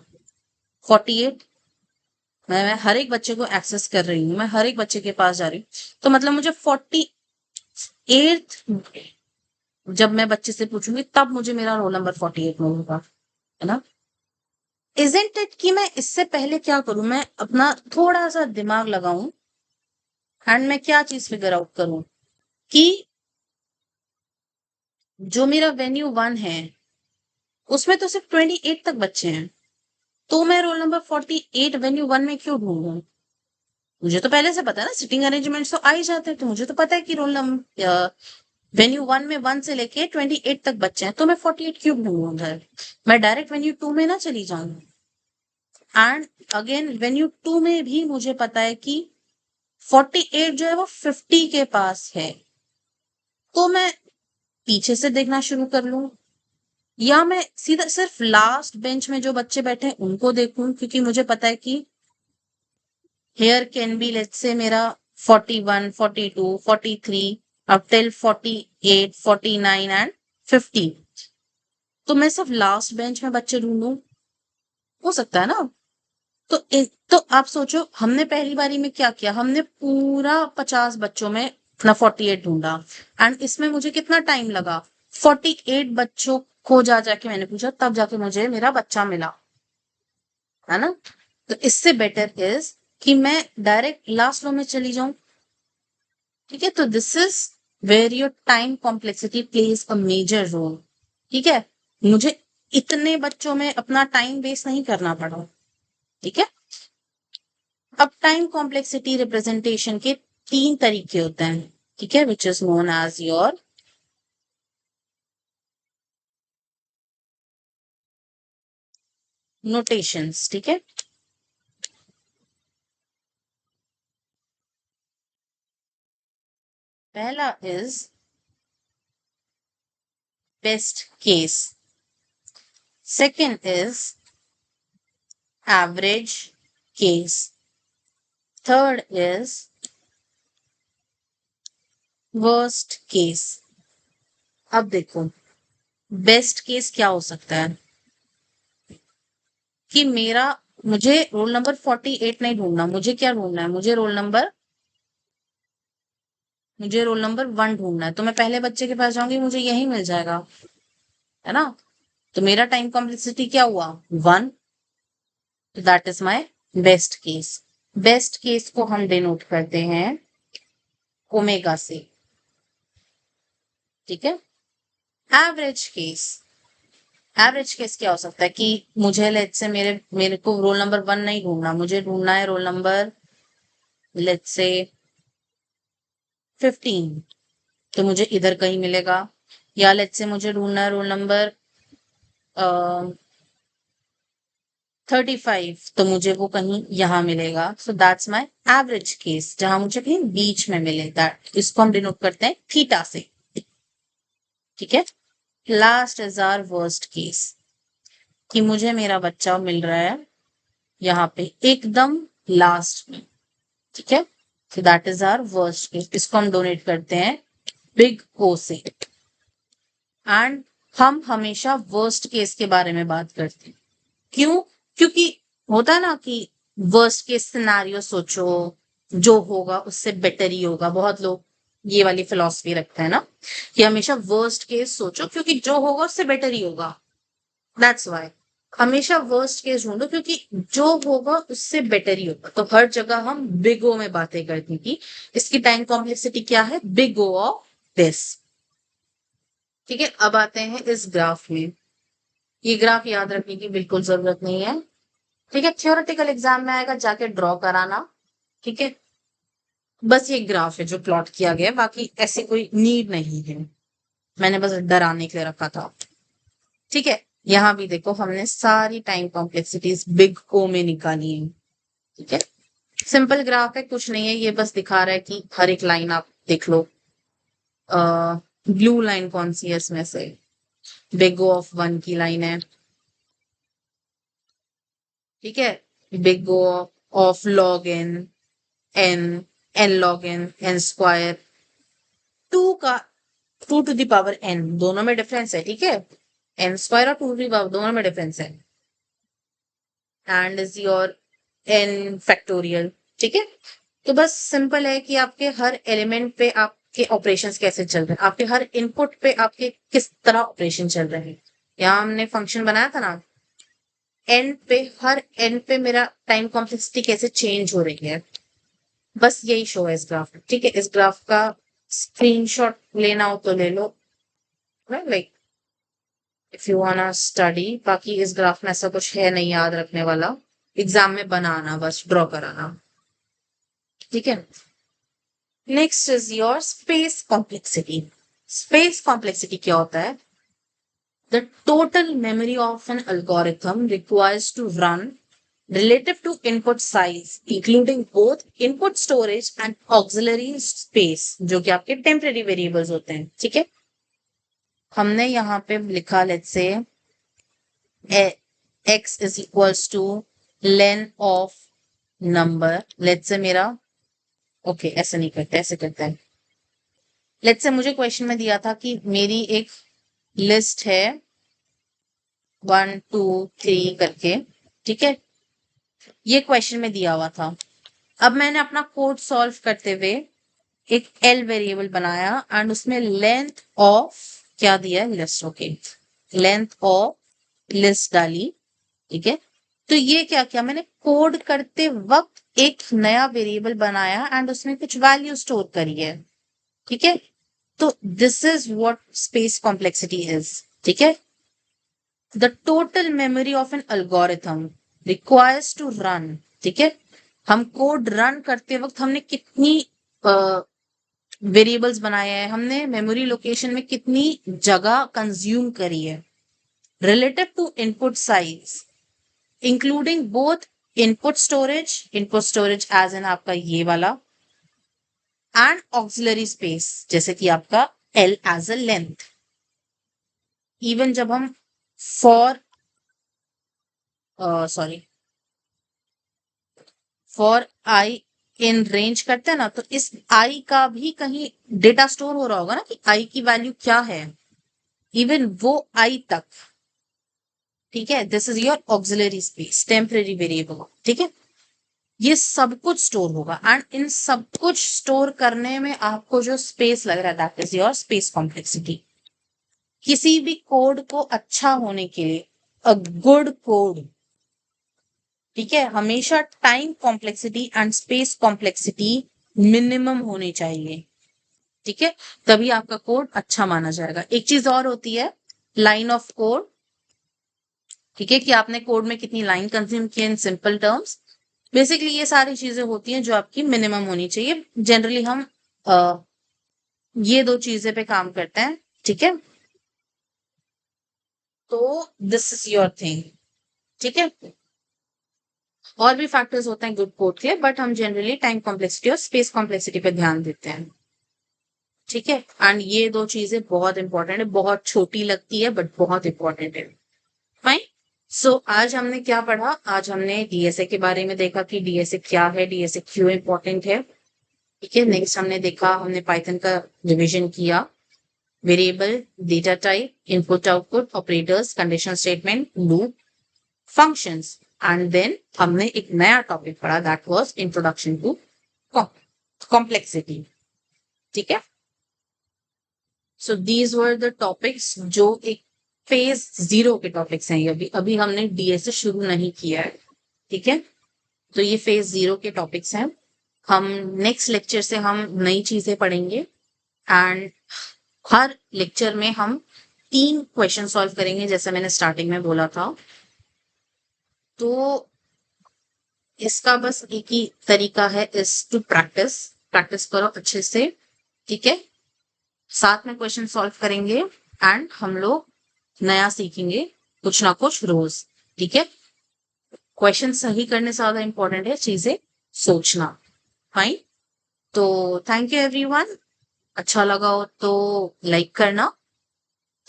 48, मैं हर एक बच्चे को एक्सेस कर रही हूँ, मैं हर एक बच्चे के पास जा रही हूँ, तो मतलब मुझे 48 जब मैं बच्चे से पूछूंगी तब मुझे मेरा रोल नंबर 48 मिलेगा, है ना? इजंट इट कि मैं इससे पहले क्या करूं, मैं अपना थोड़ा सा दिमाग लगाऊं, एंड मैं क्या चीज फिगर आउट करूं कि जो मेरा वेन्यू 1 है उसमें तो सिर्फ 28 तक बच्चे हैं, तो मैं रोल नंबर 48 वेन्यू 1 में क्यों ढूंढूं? मुझे तो पहले से पता है ना, सिटिंग अरेंजमेंट तो आ ही जाते हैं, तो मुझे तो पता है कि रोल नंबर वेन्यू 1 में 1 से लेके 28 तक बच्चे हैं, तो मैं 48 क्यों ढूंढूं उधर? मैं डायरेक्ट वेन्यू 2 में ना चली जाऊं। एंड अगेन वेन्यू 2 में भी मुझे पता है कि 48 जो है वो 50 के पास है, तो मैं पीछे से देखना शुरू कर लूं, या मैं सीधा सिर्फ लास्ट बेंच में जो बच्चे बैठे हैं उनको देखूं, क्योंकि मुझे पता है कि hair can be let's say मेरा 41, 42, 43 अप टिल 48, 49 एंड 50, तो मैं सिर्फ लास्ट बेंच में बच्चे ढूंढूं? हो सकता है ना? तो आप सोचो, हमने पहली बारी में क्या किया, हमने पूरा 50 बच्चों में अपना 48 ढूंढा, एंड इसमें मुझे कितना टाइम लगा? 48 बच्चों को जा जाके मैंने पूछा, तब जाके मुझे मेरा बच्चा मिला, है ना? तो इससे बेटर इज कि मैं डायरेक्ट लास्ट रो में चली जाऊं। ठीक है, तो this is where your time complexity plays a major role. ठीक है, मुझे इतने बच्चों में अपना टाइम वेस्ट नहीं करना पड़ा। ठीक है, अब टाइम कॉम्प्लेक्सिटी रिप्रेजेंटेशन के 3 तरीके होते हैं। ठीक है, which is known as your notations. ठीक है, पहला is best case, second is average case, third is worst case. अब देखो, बेस्ट केस क्या हो सकता है कि मुझे रोल नंबर 48 नहीं ढूंढना, मुझे क्या ढूंढना है? मुझे रोल नंबर 1 ढूंढना है, तो मैं पहले बच्चे के पास जाऊंगी, मुझे यही मिल जाएगा। है ना। तो मेरा टाइम कॉम्प्लेक्सिटी क्या हुआ 1, that is my best case. Best case को हम डिनोट करते हैं ओमेगा से, ठीक है। एवरेज केस, एवरेज केस क्या हो सकता है कि मुझे लेट्स से मेरे को रोल नंबर 1 नहीं ढूंढना, मुझे ढूंढना है रोल नंबर लेट्स से 15, तो मुझे इधर कहीं मिलेगा। या लेट्स से मुझे ढूंढना है रोल नंबर 35, तो मुझे वो कहीं यहाँ मिलेगा। So that's my average case, जहां मुझे कहीं बीच में मिले, दैट इसको हम डिनोट करते हैं थीटा से, ठीक है। Last is our worst case, कि मुझे मेरा बच्चा मिल रहा है यहाँ पे एकदम लास्ट में, ठीक है। so that is our worst case, इसको हम डोनेट करते हैं बिग ओ से। एंड हम हमेशा वर्स्ट केस के बारे में बात करते हैं, क्यों? क्योंकि होता है ना कि वर्स्ट केस सिनेरियो सोचो, जो होगा उससे बेटर ही होगा। बहुत लोग ये वाली फिलॉसफी रखते हैं ना, कि हमेशा वर्स्ट केस सोचो क्योंकि जो होगा उससे बेटर ही होगा। दैट्स वाई हमेशा वर्स्ट केस ढूंढो, क्योंकि जो होगा उससे बेटर ही होगा। तो हर जगह हम बिग ओ में बातें करते हैं कि इसकी टाइम कॉम्प्लेक्सिटी क्या है, बिग ओ ऑफ दिस, ठीक है। अब आते हैं इस ग्राफ में। ये ग्राफ याद रखने की बिल्कुल जरूरत नहीं है, ठीक है। थ्योरेटिकल एग्जाम में आएगा, जाके ड्रॉ कराना, ठीक है। बस ये ग्राफ है जो प्लॉट किया गया है, बाकी ऐसी कोई नीड नहीं है, मैंने बस डराने के लिए रखा था, ठीक है। यहाँ भी देखो हमने सारी टाइम कॉम्प्लेक्सिटीज बिग ओ में निकाली है, ठीक है। सिंपल ग्राफ है, कुछ नहीं है, ये बस दिखा रहा है कि हर एक लाइन आप देख लो। ब्लू लाइन कौन सी है इसमें से, बिग ओ ऑफ 1 की लाइन है, ठीक है। Big O of log n, n, n log n, n square, 2 का 2 टू द पावर एन, दोनों में डिफरेंस है, ठीक है। एन स्क्वायर और 2 टू द पावर दोनों में डिफरेंस है। And is your n factorial, ठीक है। तो बस सिंपल है कि आपके हर एलिमेंट पे आपके ऑपरेशंस कैसे चल रहे हैं, आपके हर इनपुट पे आपके किस तरह ऑपरेशन चल रहे हैं। यहाँ हमने फंक्शन बनाया था ना, एन पे, हर एन पे मेरा टाइम कॉम्प्लेक्सिटी कैसे चेंज हो रही है, बस यही शो है इस ग्राफ में, ठीक है। इस ग्राफ का स्क्रीनशॉट लेना हो तो ले लो, like if you wanna study. बाकी इस ग्राफ में ऐसा कुछ है नहीं याद रखने वाला, एग्जाम में बनाना, बस ड्रॉ कराना, ठीक है। Next is your space complexity. Space complexity क्या होता है? The total memory of an algorithm requires to run relative to input size, including both input storage and auxiliary space, जो कि आपके टेम्परेरी वेरिएबल्स होते हैं, ठीक है। हमने यहाँ पे लिखा let's say x is equals to len of number, let's say मेरा ओके ऐसे नहीं करते, ऐसे करते हैं। लेट्स से मुझे क्वेश्चन में दिया था कि मेरी एक लिस्ट है 1 2 3 करके, ठीक है। ये क्वेश्चन में दिया हुआ था। अब मैंने अपना कोड सॉल्व करते हुए एक एल वेरिएबल बनाया एंड उसमें लेंथ ऑफ क्या दिया है, list, okay, length of list डाली, ठीक है। तो ये क्या किया मैंने, कोड करते वक्त एक नया वेरिएबल बनाया एंड उसमें कुछ वैल्यू स्टोर करी है, ठीक है। तो this is what space complexity is, ठीक है। The total memory of an algorithm requires to run, ठीक है। हम कोड रन करते वक्त हमने कितनी वेरिएबल्स बनाए हैं, हमने मेमोरी लोकेशन में कितनी जगह कंज्यूम करी है, relative to input size, including both input storage as n आपका ये वाला, एंड ऑक्सिलरी स्पेस जैसे कि आपका L as a length. Even जब हम for sorry for I in range करते हैं ना, तो इस आई का भी कहीं डेटा स्टोर हो रहा होगा ना, कि आई की वैल्यू क्या है, इवन वो आई तक, ठीक है। This is your auxiliary space, temporary variable, ठीक है। ये सब कुछ स्टोर होगा एंड इन सब कुछ स्टोर करने में आपको जो स्पेस लग रहा है, that is your space complexity. किसी भी कोड को अच्छा होने के लिए अ गुड कोड, ठीक है, हमेशा time complexity and space complexity minimum होनी चाहिए, ठीक है, तभी आपका कोड अच्छा माना जाएगा। एक चीज और होती है लाइन ऑफ कोड, ठीक है, कि आपने कोड में कितनी लाइन कंज्यूम की इन सिंपल टर्म्स। बेसिकली ये सारी चीजें होती हैं जो आपकी मिनिमम होनी चाहिए। जनरली हम अ, ये दो चीजें पे काम करते हैं, ठीक है, तो दिस इज योर थिंग, ठीक है। और भी फैक्टर्स होते हैं गुड कोड के, बट हम जनरली टाइम कॉम्प्लेक्सिटी और स्पेस कॉम्प्लेक्सिटी पे ध्यान देते हैं, ठीक है। एंड ये दो चीजें बहुत इंपॉर्टेंट है, बहुत छोटी लगती है बट बहुत इंपॉर्टेंट है। फाइन। सो आज हमने क्या पढ़ा? आज हमने डीएसए के बारे में देखा कि डीएसए क्या है, डीएसए क्यों इंपॉर्टेंट है, ठीक है। नेक्स्ट हमने देखा, हमने पाइथन का रिविजन किया, variable, data type, input output, operators, condition statement, loop, functions, and then हमने एक नया टॉपिक पढ़ा that was introduction to complexity, ठीक है। So these were the topics जो एक फेज 0 के टॉपिक्स हैं। ये अभी अभी हमने डीएसए शुरू नहीं किया है, ठीक है, तो ये फेज 0 के टॉपिक्स हैं। हम नेक्स्ट लेक्चर से हम नई चीजें पढ़ेंगे एंड हर लेक्चर में हम 3 क्वेश्चन सॉल्व करेंगे जैसा मैंने स्टार्टिंग में बोला था। तो इसका बस एक ही तरीका है, इज टू प्रैक्टिस। प्रैक्टिस करो अच्छे से, ठीक है, साथ में क्वेश्चन सॉल्व करेंगे एंड हम लोग नया सीखेंगे कुछ ना कुछ रोज, ठीक है। क्वेश्चन सही करने से ज्यादा इंपॉर्टेंट है चीजें सोचना। फाइन। तो थैंक यू एवरीवन। अच्छा लगा हो तो लाइक करना,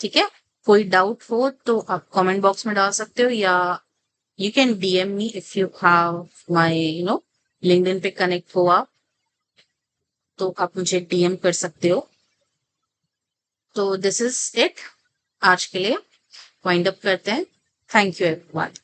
ठीक है। कोई डाउट हो तो आप कमेंट बॉक्स में डाल सकते हो, या you can DM me if you have my LinkedIn पे कनेक्ट हो आप, तो आप मुझे डीएम कर सकते हो। तो दिस इज इट, आज के लिए वाइंड अप करते हैं। Thank you everyone.